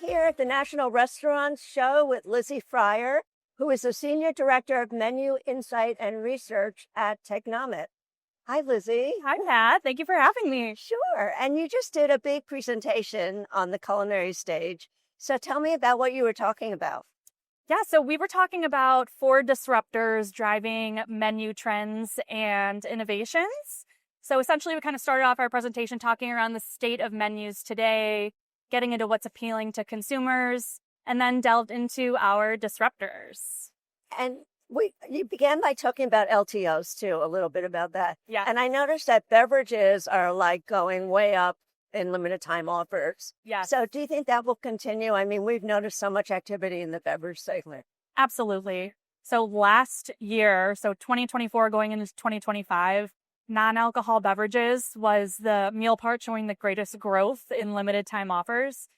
here at the National Restaurant Show with Lizzie Freier, who is the Senior Director of Menu Insight and Research at Technomic. Hi, Lizzie. Hi, Pat. Thank you for having me. Sure. And you just did a big presentation on the culinary stage. So tell me about what you were talking about. Yeah, so we were talking about 4 disruptors driving menu trends and innovations. So essentially, we kind of started off our presentation talking around the state of menus today, getting into what's appealing to consumers, and then delved into our disruptors. And you began by talking about LTOs too, a little bit about that. Yeah. And I noticed that beverages are like going way up in limited time offers. Yeah. So do you think that will continue? I mean, we've noticed so much activity in the beverage segment. Absolutely. So last year, so 2024 going into 2025, non-alcohol beverages was the meal part showing the greatest growth in limited time offers.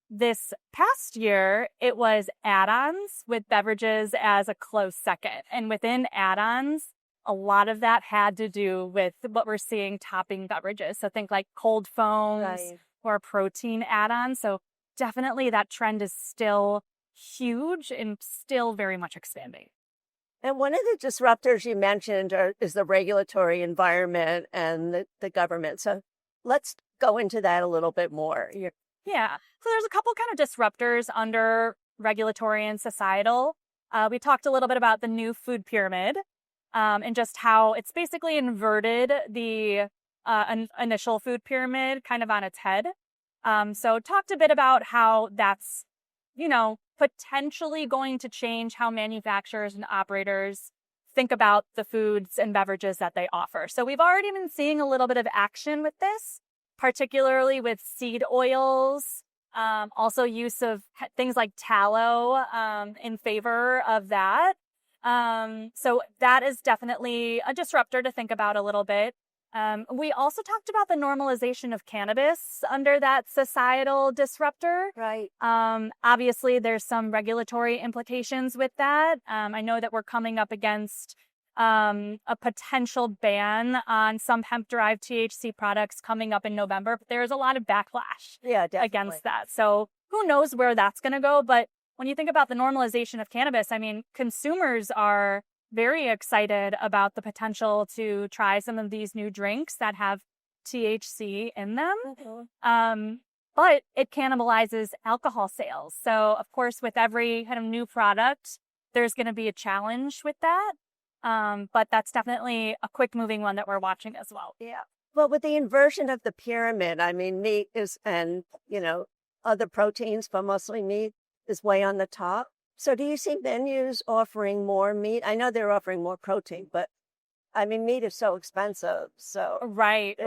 This past year, it was add-ons with beverages as a close second. And within add-ons, a lot of that had to do with what we're seeing topping beverages. So think like cold foams Right. or protein add-ons. So definitely that trend is still huge and still very much expanding. And one of the disruptors you mentioned is the regulatory environment and the government. So let's go into that a little bit more. Yeah. So there's a couple kind of disruptors under regulatory and societal. We talked a little bit about the new food pyramid and just how it's basically inverted the initial food pyramid kind of on its head. So talked a bit about how that's, potentially going to change how manufacturers and operators think about the foods and beverages that they offer. So we've already been seeing a little bit of action with this, particularly with seed oils, also use of things like tallow in favor of that. So that is definitely a disruptor to think about a little bit. We also talked about the normalization of cannabis under that societal disruptor. Right. Obviously, there's some regulatory implications with that. I know that we're coming up against a potential ban on some hemp-derived THC products coming up in November, but there's a lot of backlash against that. So who knows where that's going to go? But when you think about the normalization of cannabis, I mean, consumers are very excited about the potential to try some of these new drinks that have THC in them. Mm-hmm. But it cannibalizes alcohol sales. So, of course, with every kind of new product, there's going to be a challenge with that. But that's definitely a quick moving one that we're watching as well. Yeah. Well, with the inversion of the pyramid, I mean, meat is, and, other proteins, but mostly meat is way on the top. So do you see menus offering more meat? I know they're offering more protein, but I mean, meat is so expensive. So Right.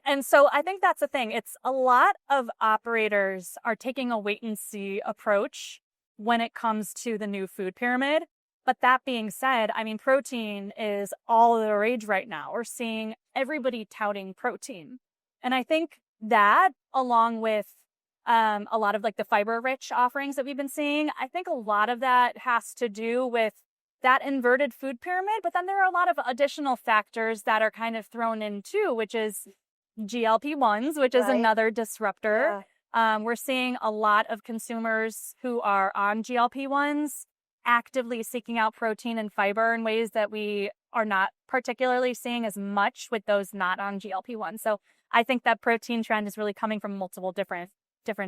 And so I think that's the thing. It's a lot of operators are taking a wait and see approach when it comes to the new food pyramid. But that being said, I mean, protein is all the rage right now. We're seeing everybody touting protein. And I think that, along with a lot of like the fiber-rich offerings that we've been seeing, I think a lot of that has to do with that inverted food pyramid. But then there are a lot of additional factors that are kind of thrown in too, which is GLP-1s, which is another disruptor. Yeah. We're seeing a lot of consumers who are on GLP-1s actively seeking out protein and fiber in ways that we are not particularly seeing as much with those not on GLP-1. So I think that protein trend is really coming from multiple different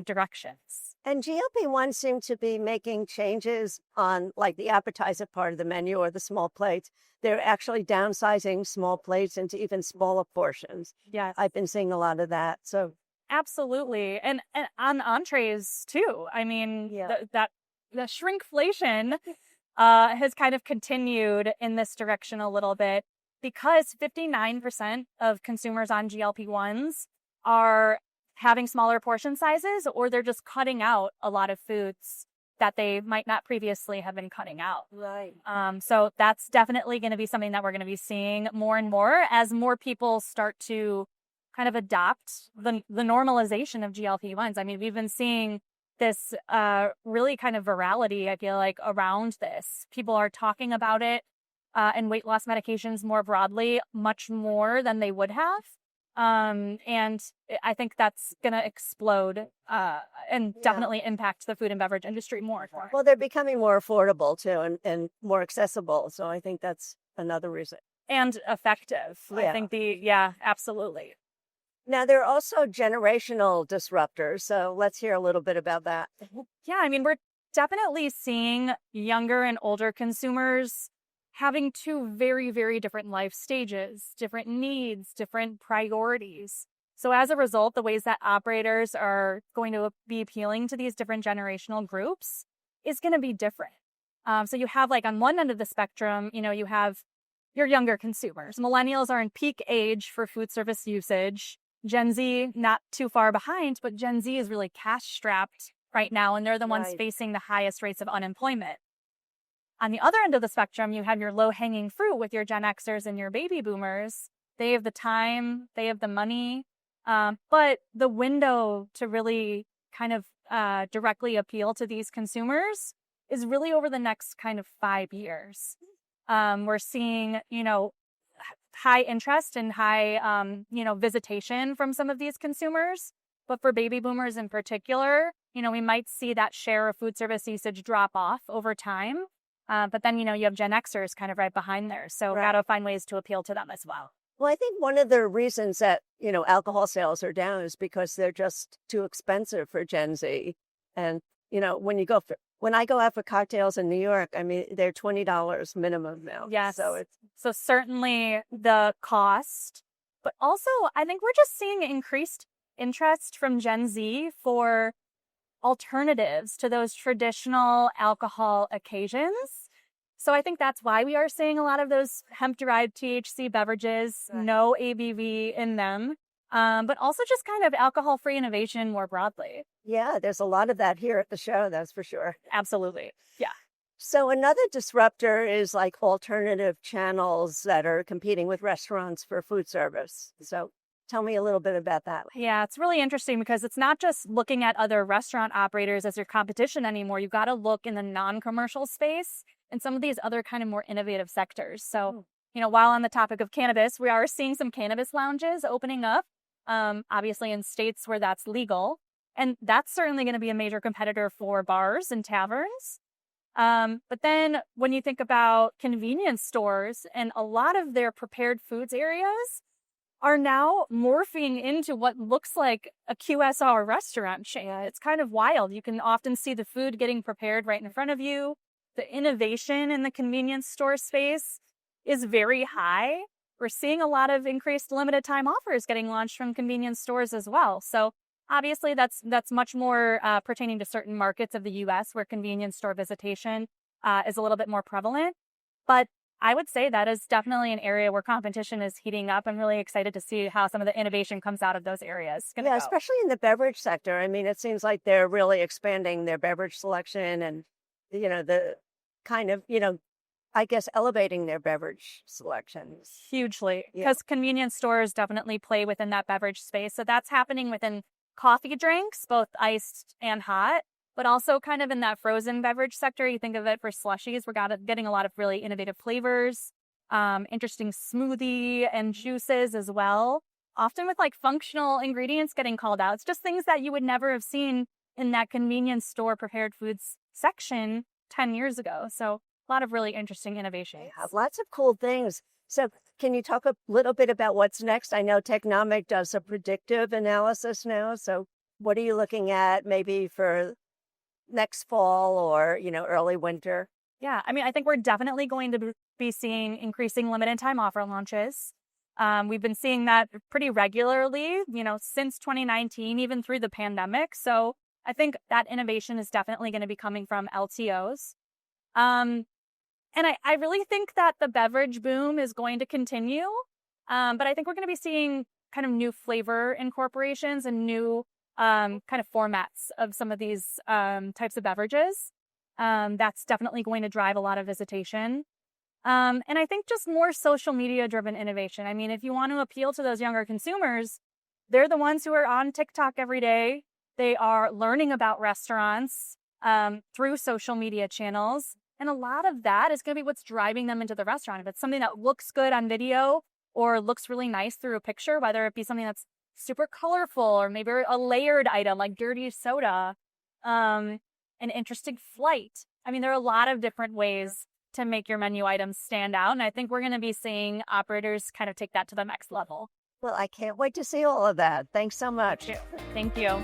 directions. And GLP-1 seem to be making changes on like the appetizer part of the menu or the small plates. They're actually downsizing small plates into even smaller portions. Yes. I've been seeing a lot of that. So absolutely. And on entrees too. I mean, the shrinkflation has kind of continued in this direction a little bit because 59% of consumers on GLP-1s are having smaller portion sizes, or they're just cutting out a lot of foods that they might not previously have been cutting out. Right. So that's definitely going to be something that we're going to be seeing more and more as more people start to kind of adopt the normalization of GLP-1s. I mean, we've been seeing this really kind of virality, I feel like, around this. People are talking about it and weight loss medications more broadly, much more than they would have. And I think that's going to explode and definitely impact the food and beverage industry more and more. Well, they're becoming more affordable too and more accessible. So I think that's another reason. And effective. Yeah. I think absolutely. Now, there are also generational disruptors. So let's hear a little bit about that. Yeah, I mean, we're definitely seeing younger and older consumers having two very, very different life stages, different needs, different priorities. So as a result, the ways that operators are going to be appealing to these different generational groups is going to be different. So you have like on one end of the spectrum, you have your younger consumers. Millennials are in peak age for food service usage. Gen Z, not too far behind, but Gen Z is really cash strapped right now, and they're the ones facing the highest rates of unemployment. On the other end of the spectrum, you have your low-hanging fruit with your Gen Xers and your baby boomers. They have the time, they have the money, but the window to really kind of directly appeal to these consumers is really over the next kind of 5 years. We're seeing, high interest and high, visitation from some of these consumers. But for baby boomers in particular, we might see that share of food service usage drop off over time. But then, you have Gen Xers kind of right behind there. So got to find ways to appeal to them as well. Well, I think one of the reasons that, alcohol sales are down is because they're just too expensive for Gen Z. And, when I go out for cocktails in New York, I mean, they're $20 minimum now. Yes. So certainly the cost, but also I think we're just seeing increased interest from Gen Z for alternatives to those traditional alcohol occasions. So I think that's why we are seeing a lot of those hemp-derived THC beverages, no ABV in them, but also just kind of alcohol-free innovation more broadly. Yeah, there's a lot of that here at the show, that's for sure. Absolutely. Yeah. So another disruptor is like alternative channels that are competing with restaurants for food service. So tell me a little bit about that. Yeah, it's really interesting because it's not just looking at other restaurant operators as your competition anymore. You've got to look in the non-commercial space and some of these other kind of more innovative sectors. So, while on the topic of cannabis, we are seeing some cannabis lounges opening up, obviously in states where that's legal. And that's certainly going to be a major competitor for bars and taverns. But then when you think about convenience stores and a lot of their prepared foods areas are now morphing into what looks like a QSR restaurant chain. It's kind of wild. You can often see the food getting prepared right in front of you. The innovation in the convenience store space is very high. We're seeing a lot of increased limited time offers getting launched from convenience stores as well. So obviously that's much more pertaining to certain markets of the U.S. where convenience store visitation is a little bit more prevalent. But I would say that is definitely an area where competition is heating up. I'm really excited to see how some of the innovation comes out of those areas. Yeah, especially in the beverage sector. I mean, it seems like they're really expanding their beverage selection and, the kind of, I guess, elevating their beverage selections. Hugely, because convenience stores definitely play within that beverage space. So that's happening within coffee drinks, both iced and hot. But also kind of in that frozen beverage sector, you think of it for slushies, we're getting a lot of really innovative flavors, interesting smoothie and juices as well, often with like functional ingredients getting called out. It's just things that you would never have seen in that convenience store prepared foods section 10 years ago. So a lot of really interesting innovation. Yeah, lots of cool things. So can you talk a little bit about what's next? I know Technomic does a predictive analysis now. So what are you looking at maybe for next fall or, early winter? Yeah, I mean, I think we're definitely going to be seeing increasing limited time offer launches. We've been seeing that pretty regularly, since 2019, even through the pandemic. So I think that innovation is definitely going to be coming from LTOs. And I really think that the beverage boom is going to continue. But I think we're going to be seeing kind of new flavor incorporations and new kind of formats of some of these types of beverages. That's definitely going to drive a lot of visitation. And I think just more social media driven innovation. I mean, if you want to appeal to those younger consumers, they're the ones who are on TikTok every day. They are learning about restaurants through social media channels. And a lot of that is going to be what's driving them into the restaurant. If it's something that looks good on video or looks really nice through a picture, whether it be something that's super colorful or maybe a layered item like dirty soda, an interesting flight. I mean, there are a lot of different ways to make your menu items stand out. And I think we're going to be seeing operators kind of take that to the next level. Well, I can't wait to see all of that. Thanks so much. Thank you.